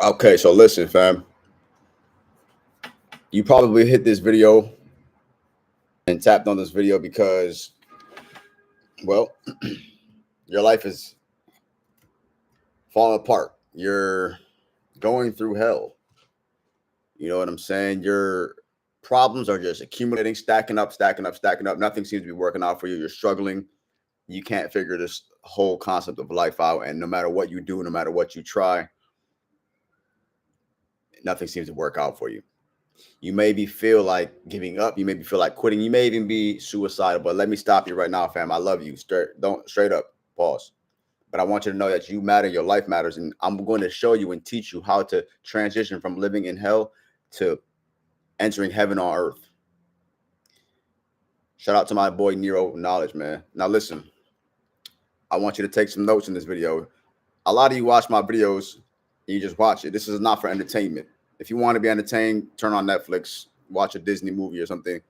Okay, so listen, fam. You probably hit this video and tapped on this video because, well, your life is falling apart. You're going through hell. You know what I'm saying? Your problems are just accumulating, stacking up, stacking up, stacking up. Nothing seems to be working out for you. You're struggling. You can't figure this whole concept of life out. And no matter what you do, no matter what you try, nothing seems to work out for you. You maybe feel like giving up. You maybe feel like quitting. You may even be suicidal. But let me stop you right now, fam. I love you. Straight up. Pause. But I want you to know that you matter. Your life matters, and I'm going to show you and teach you how to transition from living in hell to entering heaven on earth. Shout out to my boy Nero Knowledge, man. Now listen, I want you to take some notes in this video. A lot of you watch my videos and you just watch it. This is not for entertainment. If you want to be entertained, turn on Netflix, watch a Disney movie or something.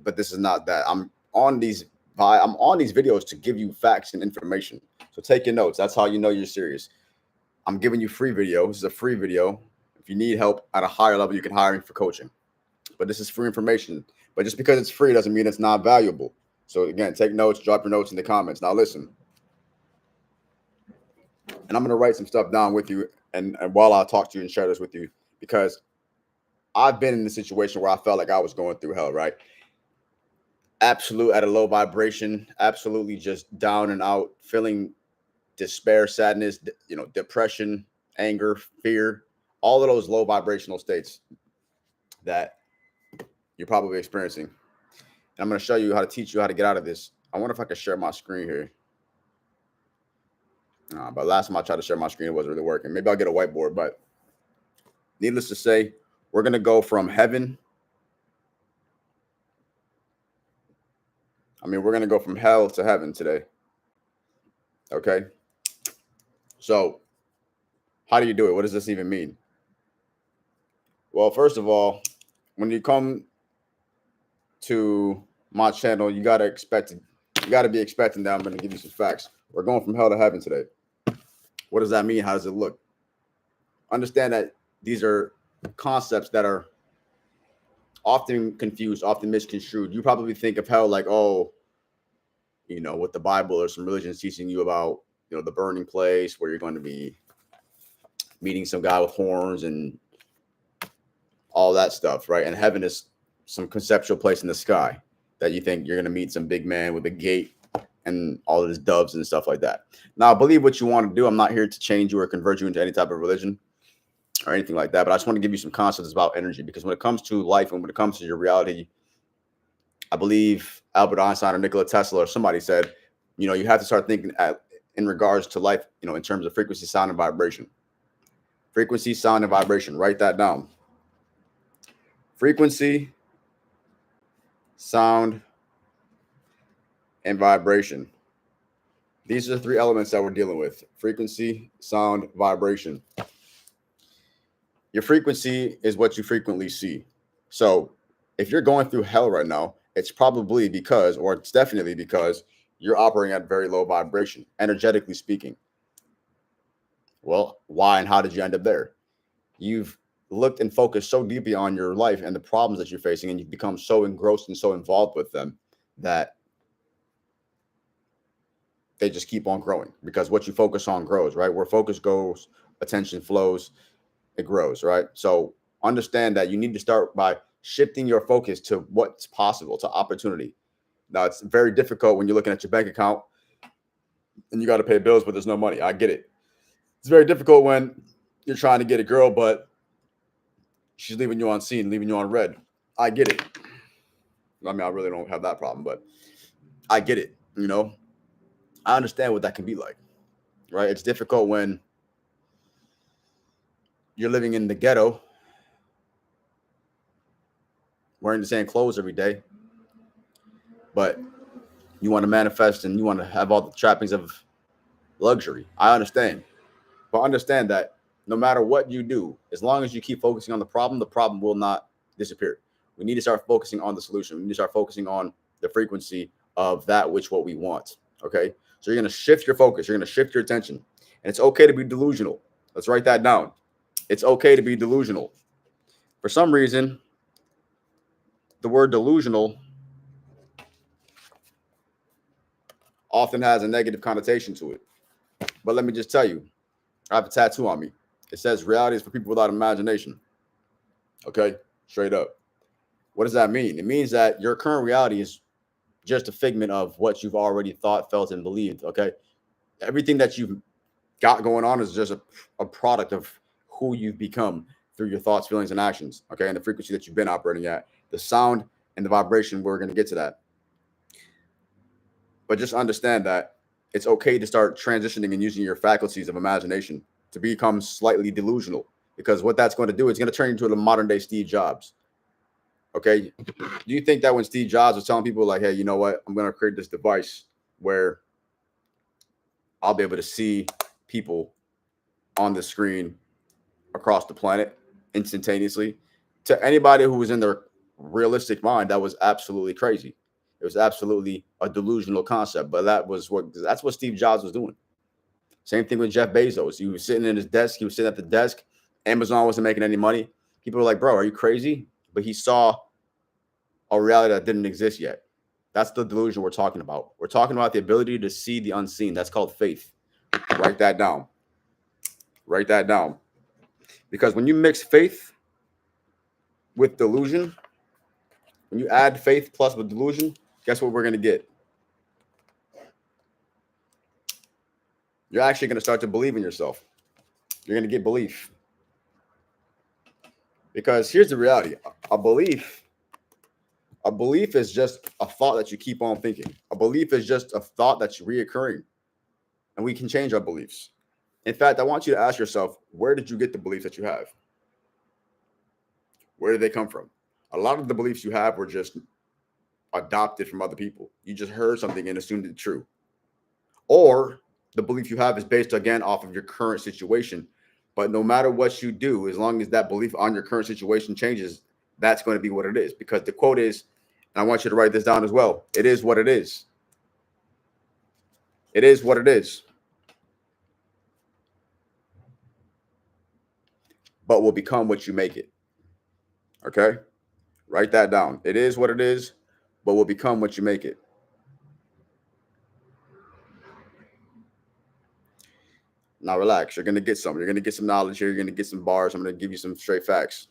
But this is not that. I'm on these videos to give you facts and information. So take your notes. That's how you know you're serious. I'm giving you free video. This is a free video. If you need help at a higher level, you can hire me for coaching. But this is free information. But just because it's free doesn't mean it's not valuable. So again, take notes, drop your notes in the comments. Now listen. And I'm going to write some stuff down with you and while I talk to you and share this with you, because I've been in the situation where I felt like I was going through hell, right? Absolute at a low vibration, absolutely just down and out, feeling despair, sadness, depression, anger, fear, all of those low vibrational states that you're probably experiencing. And I'm going to show you how to teach you how to get out of this. I wonder if I can share my screen here. But last time I tried to share my screen, it wasn't really working. Maybe I'll get a whiteboard, but needless to say, we're going to go from heaven. We're going to go from hell to heaven today. Okay. So how do you do it? What does this even mean? Well, first of all, when you come to my channel, you got to be expecting that I'm going to give you some facts. We're going from hell to heaven today. What does that mean? How does it look? Understand that these are concepts that are often confused, often misconstrued. You probably think of hell like, oh, what the Bible or some religions teaching you about, the burning place where you're going to be meeting some guy with horns and all that stuff, right? And heaven is some conceptual place in the sky that you think you're going to meet some big man with a gate and all of his doves and stuff like that. Now, believe what you want to do. I'm not here to change you or convert you into any type of religion or anything like that, but I just want to give you some concepts about energy, because when it comes to life and when it comes to your reality, I believe Albert Einstein or Nikola Tesla or somebody said, you have to start thinking in regards to life, in terms of frequency, sound, and vibration. Frequency, sound, and vibration. Write that down. Frequency, sound, and vibration. These are the three elements that we're dealing with: frequency, sound, vibration. Your frequency is what you frequently see. So if you're going through hell right now, it's probably because, or it's definitely because, you're operating at very low vibration, energetically speaking. Well, why and how did you end up there? You've looked and focused so deeply on your life and the problems that you're facing, and you've become so engrossed and so involved with them that they just keep on growing, because what you focus on grows, right? Where focus goes, attention flows, it grows, right? So understand that you need to start by shifting your focus to what's possible, to opportunity. Now, it's very difficult when you're looking at your bank account and you got to pay bills, but there's no money. I get it. It's very difficult when you're trying to get a girl, but she's leaving you on scene, leaving you on red. I get it. I really don't have that problem, but I get it. I understand what that can be like, right? It's difficult when you're living in the ghetto, wearing the same clothes every day, but you want to manifest and you want to have all the trappings of luxury. I understand. But understand that no matter what you do, as long as you keep focusing on the problem will not disappear. We need to start focusing on the solution. We need to start focusing on the frequency of that what we want. Okay. So you're going to shift your focus. You're going to shift your attention. And it's okay to be delusional. Let's write that down. It's okay to be delusional. For some reason, the word delusional often has a negative connotation to it. But let me just tell you, I have a tattoo on me. It says reality is for people without imagination. Okay, straight up. What does that mean? It means that your current reality is just a figment of what you've already thought, felt, and believed. Okay, everything that you've got going on is just a product of who you've become through your thoughts, feelings, and actions. Okay, and the frequency that you've been operating at, the sound and the vibration. We're going to get to that. But just understand that it's okay to start transitioning and using your faculties of imagination to become slightly delusional, because what that's going to do is going to turn you into a modern day Steve Jobs. Okay. Do you think that when Steve Jobs was telling people like, hey, you know what, I'm going to create this device where I'll be able to see people on the screen across the planet instantaneously, to anybody who was in their realistic mind, that was absolutely crazy. It was absolutely a delusional concept, but that's what Steve Jobs was doing. Same thing with Jeff Bezos. He was sitting in his desk. He was sitting at the desk. Amazon wasn't making any money. People were like, bro, are you crazy? But he saw a reality that didn't exist yet. That's the delusion we're talking about. We're talking about the ability to see the unseen. That's called faith. Write that down. Write that down. Because when you mix faith with delusion, when you add faith plus with delusion, guess what we're going to get? You're actually going to start to believe in yourself. You're going to get belief. Because here's the reality. A belief is just a thought that you keep on thinking. A belief is just a thought that's reoccurring. And we can change our beliefs. In fact, I want you to ask yourself, where did you get the beliefs that you have? Where did they come from? A lot of the beliefs you have were just adopted from other people. You just heard something and assumed it's true. Or the belief you have is based, again, off of your current situation. But no matter what you do, as long as that belief on your current situation changes, that's going to be what it is. Because the quote is, and I want you to write this down as well, it is what it is. It is what it is. But will become what you make it. Okay? Write that down. It is what it is, but will become what you make it. Now relax. You're going to get some. You're going to get some knowledge here. You're going to get some bars. I'm going to give you some straight facts.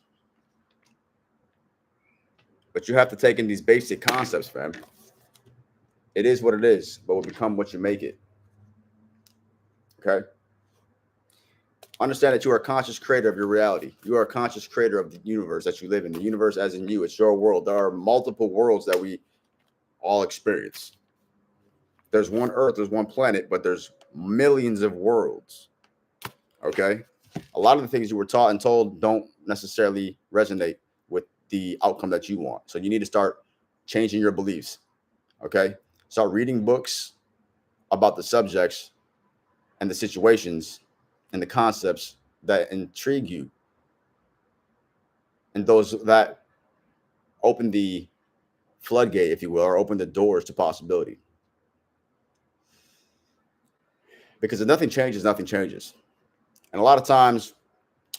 But you have to take in these basic concepts, fam. It is what it is, but will become what you make it. Okay? Understand that you are a conscious creator of your reality. You are a conscious creator of the universe that you live in. The universe as in you. It's your world. There are multiple worlds that we all experience. There's one Earth, there's one planet, but there's millions of worlds. Okay? A lot of the things you were taught and told don't necessarily resonate with the outcome that you want. So you need to start changing your beliefs. Okay? Start reading books about the subjects and the situations and the concepts that intrigue you, and those that open the floodgate, if you will, or open the doors to possibility. Because if nothing changes, nothing changes. And a lot of times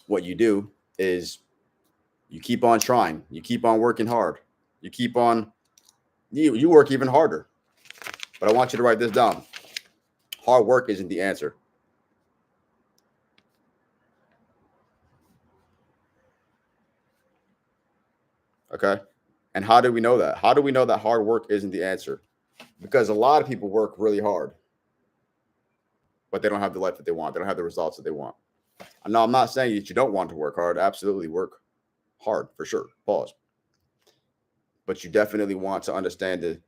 what you do is you keep on trying, you keep on working hard, you work even harder. But I want you to write this down. Hard work isn't the answer. Okay. And how do we know that? How do we know that hard work isn't the answer? Because a lot of people work really hard, but they don't have the life that they want. They don't have the results that they want. Now, I'm not saying that you don't want to work hard. Absolutely work hard for sure. Pause. But you definitely want to understand the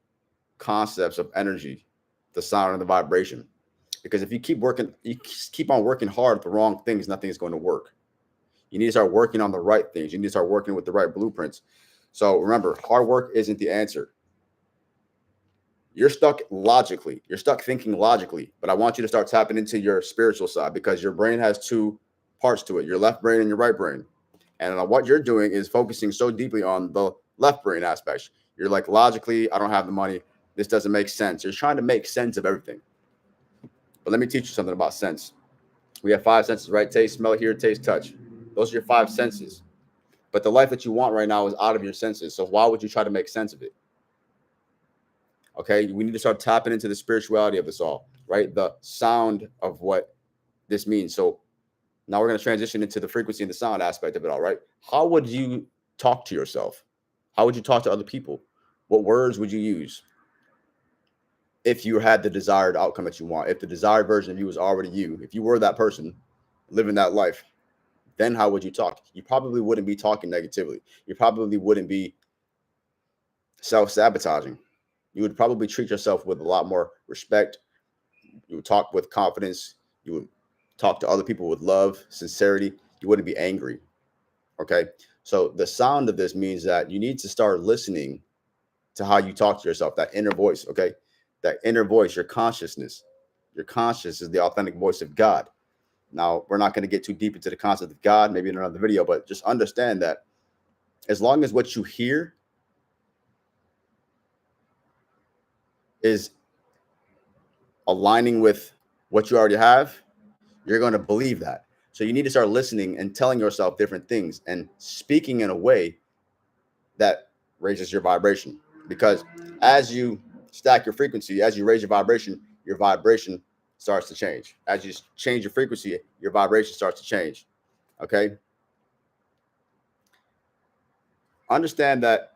concepts of energy, the sound and the vibration. Because if you keep on working hard at the wrong things, nothing is going to work. You need to start working on the right things. You need to start working with the right blueprints. So remember, hard work isn't the answer. You're stuck logically. You're stuck thinking logically. But I want you to start tapping into your spiritual side, because your brain has two parts to it, your left brain and your right brain. And what you're doing is focusing so deeply on the left brain aspect. You're like, logically, I don't have the money. This doesn't make sense. You're trying to make sense of everything. But let me teach you something about sense. We have five senses, right? Taste, smell, hear, taste, touch. Those are your five senses. But the life that you want right now is out of your senses. So why would you try to make sense of it? Okay, we need to start tapping into the spirituality of this all, right? The sound of what this means. So now we're going to transition into the frequency and the sound aspect of it all, right? How would you talk to yourself? How would you talk to other people? What words would you use if you had the desired outcome that you want? If the desired version of you was already you, if you were that person living that life, then how would you talk? You probably wouldn't be talking negatively. You probably wouldn't be self-sabotaging. You would probably treat yourself with a lot more respect. You would talk with confidence. You would talk to other people with love, sincerity. You wouldn't be angry. Okay. So the sound of this means that you need to start listening to how you talk to yourself, that inner voice. Okay. That inner voice, your consciousness. Your conscious is the authentic voice of God. Now, we're not going to get too deep into the concept of God, maybe in another video, but just understand that as long as what you hear is aligning with what you already have, you're going to believe that. So you need to start listening and telling yourself different things and speaking in a way that raises your vibration. Because as you stack your frequency, as you raise your vibration starts to change. As you change your frequency, your vibration starts to change. Okay. Understand that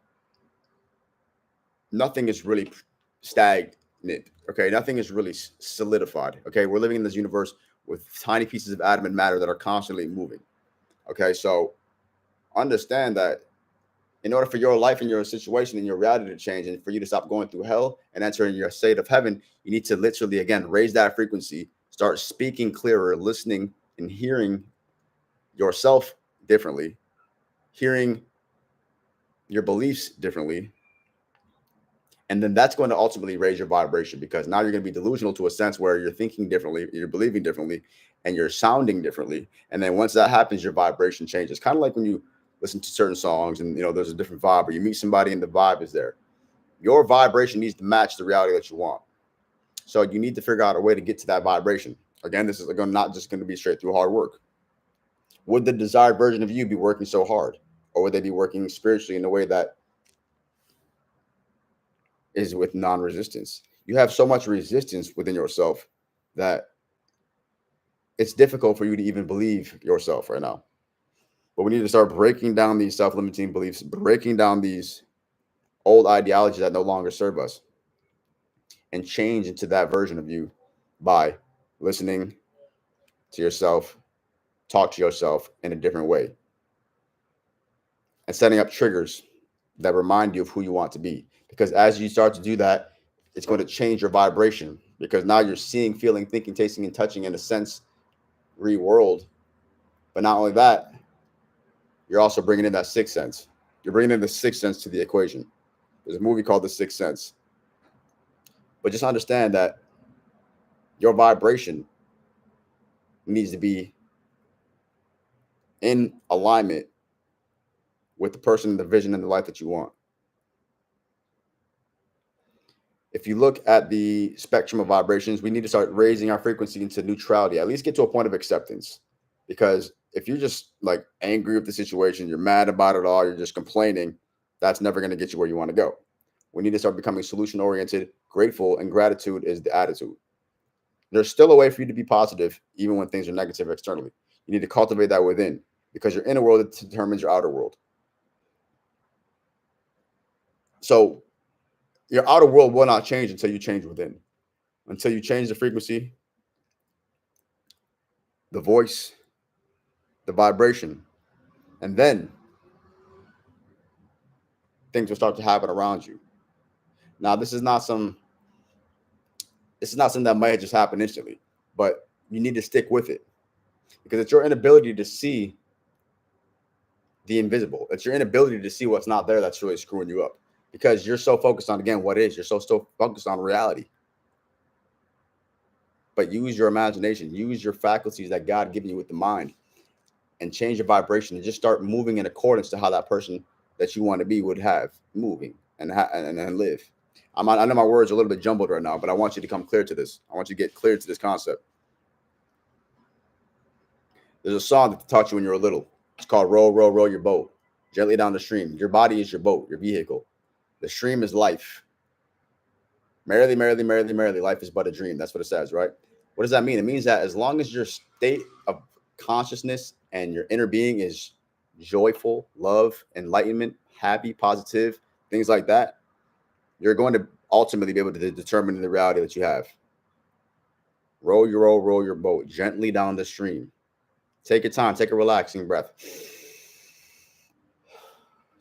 nothing is really stagnant. Okay. Nothing is really solidified. Okay. We're living in this universe with tiny pieces of atom and matter that are constantly moving. Okay. So understand that in order for your life and your situation and your reality to change and for you to stop going through hell and entering your state of heaven, you need to literally, again, raise that frequency, start speaking clearer, listening and hearing yourself differently, hearing your beliefs differently. And then that's going to ultimately raise your vibration, because now you're going to be delusional to a sense where you're thinking differently, you're believing differently, and you're sounding differently. And then once that happens, your vibration changes. Kind of like when you listen to certain songs and there's a different vibe, or you meet somebody and the vibe is there. Your vibration needs to match the reality that you want. So you need to figure out a way to get to that vibration. Again, this is not just going to be straight through hard work. Would the desired version of you be working so hard? Or would they be working spiritually in a way that is with non-resistance? You have so much resistance within yourself that it's difficult for you to even believe yourself right now. But we need to start breaking down these self-limiting beliefs, breaking down these old ideologies that no longer serve us, and change into that version of you by listening to yourself, talk to yourself in a different way, and setting up triggers that remind you of who you want to be. Because as you start to do that, it's going to change your vibration, because now you're seeing, feeling, thinking, tasting, and touching in a sense world. But not only that, you're also bringing in that sixth sense. You're bringing in the sixth sense to the equation. There's a movie called The Sixth Sense. But just understand that your vibration needs to be in alignment with the person, the vision, and the life that you want. If you look at the spectrum of vibrations, we need to start raising our frequency into neutrality, at least get to a point of acceptance. Because if you're just like angry with the situation, you're mad about it all, you're just complaining, that's never going to get you where you want to go. We need to start becoming solution oriented, grateful, and gratitude is the attitude. There's still a way for you to be positive, even when things are negative externally. You need to cultivate that within, because your inner world determines your outer world. So your outer world will not change until you change within, until you change the frequency, the voice, the vibration, and then things will start to happen around you. Now, this is not something that might just happen instantly, but you need to stick with it, because it's your inability to see the invisible. It's your inability to see what's not there that's really screwing you up, because you're so focused on, again, what is. You're so focused on reality. But use your imagination, use your faculties that God given you with the mind, and change your vibration and just start moving in accordance to how that person that you want to be would have moving and live. I know my words are a little bit jumbled right now, but I want you to come clear to this. I want you to get clear to this concept. There's a song that taught you when you were little. It's called Row, Row, Row Your Boat Gently Down the Stream. Your body is your boat, your vehicle. The stream is life. Merrily, merrily, merrily, merrily, life is but a dream. That's what it says, right? What does that mean? It means that as long as your state of consciousness and your inner being is joyful, love, enlightenment, happy, positive, things like that, you're going to ultimately be able to determine the reality that you have. Row your boat gently down the stream. Take your time. Take a relaxing breath.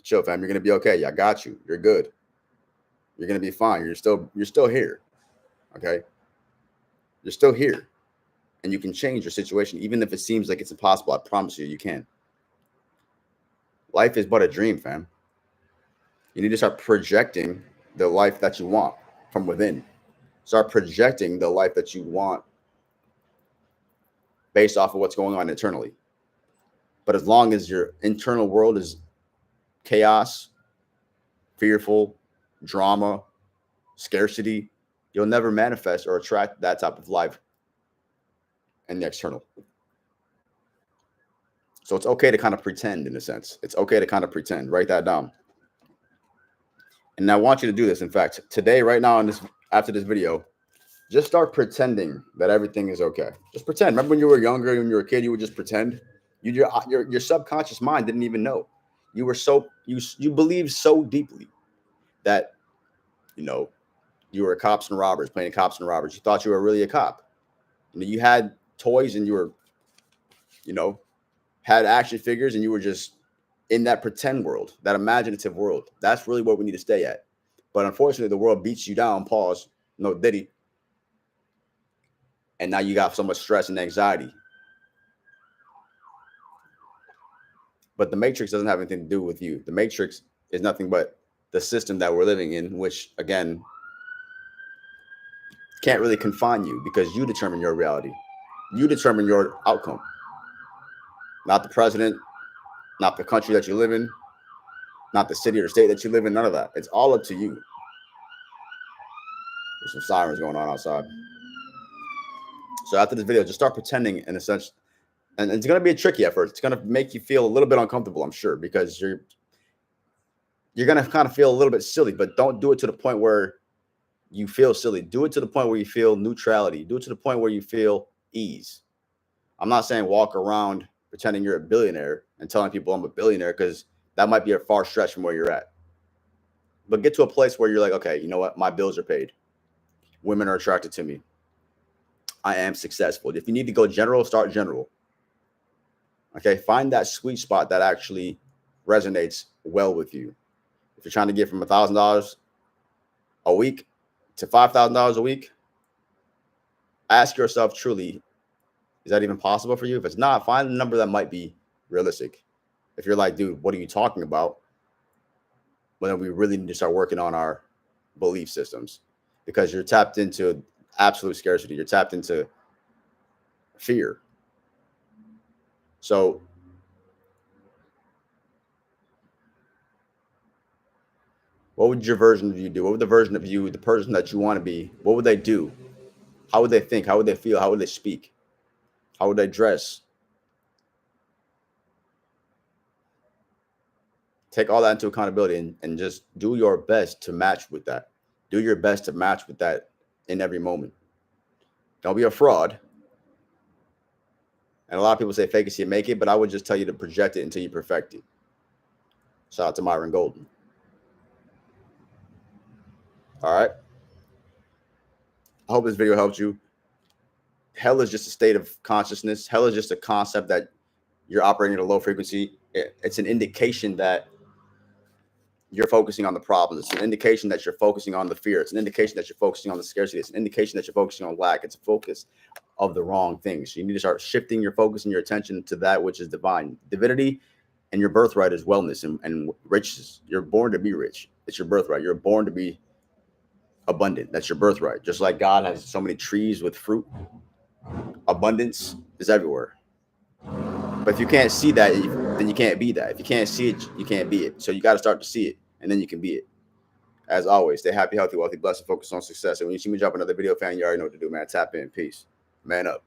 Chill, fam. You're gonna be okay. I got you. You're good. You're gonna be fine. You're still here. Okay. You're still here, and you can change your situation, even if it seems like it's impossible. I promise you, you can. Life is but a dream, fam. You need to start projecting the life that you want from within. Start projecting the life that you want based off of what's going on internally. But as long as your internal world is chaos, fearful, drama, scarcity, you'll never manifest or attract that type of life in the external. So it's okay to kind of pretend, in a sense. It's okay to kind of pretend. Write that down. And I want you to do this. In fact, today, right now, after this video, just start pretending that everything is okay. Just pretend. Remember when you were younger, when you were a kid, you would just pretend. Your subconscious mind didn't even know. You were you believed so deeply that you were cops and robbers, playing cops and robbers. You thought you were really a cop. You had toys and you were, had action figures, and you were just in that pretend world, that imaginative world. That's really what we need to stay at. But unfortunately, the world beats you down. Pause. No diddy. And now you got so much stress and anxiety. But the matrix doesn't have anything to do with you. The matrix is nothing but the system that we're living in, which, again, can't really confine you because you determine your reality. You determine your outcome. Not the president, not the country that you live in, not the city or state that you live in, none of that. It's all up to you. There's some sirens going on outside. So after this video, just start pretending in a sense. And it's going to be a tricky effort. It's going to make you feel a little bit uncomfortable, I'm sure, because you're going to kind of feel a little bit silly, but don't do it to the point where you feel silly. Do it to the point where you feel neutrality. Do it to the point where you feel ease. I'm not saying walk around pretending you're a billionaire and telling people I'm a billionaire, because that might be a far stretch from where you're at. But get to a place where you're like, okay, you know what? My bills are paid. Women are attracted to me. I am successful. If you need to go general, start general. Okay, find that sweet spot that actually resonates well with you. If you're trying to get from $1,000 a week to $5,000 a week, ask yourself truly, is that even possible for you? If it's not, find a number that might be realistic. If you're like, dude, what are you talking about? Well, then we really need to start working on our belief systems, because you're tapped into absolute scarcity. You're tapped into fear. So what would your version of you do? What would the version of you, the person that you want to be, what would they do? How would they think? How would they feel? How would they speak? How would they dress? Take all that into accountability and just do your best to match with that. Do your best to match with that in every moment. Don't be a fraud. And a lot of people say fake it till you make it, but I would just tell you to project it until you perfect it. Shout out to Myron Golden. All right. I hope this video helped you. Hell is just a state of consciousness. Hell is just a concept that you're operating at a low frequency. It's an indication that you're focusing on the problems. It's an indication that you're focusing on the fear. It's an indication that you're focusing on the scarcity. It's an indication that you're focusing on lack. It's a focus of the wrong things. You need to start shifting your focus and your attention to that which is divine. Divinity and your birthright is wellness and riches. You're born to be rich. It's your birthright. You're born to be abundant. That's your birthright. Just like God has so many trees with fruit, abundance is everywhere. But if you can't see that, then you can't be that. If you can't see it, you can't be it. So you got to start to see it, and then you can be it. As always, stay happy, healthy, wealthy, blessed, and focus on success. And when you see me drop another video, fan, you already know what to do, man. Tap in. Peace. Man up.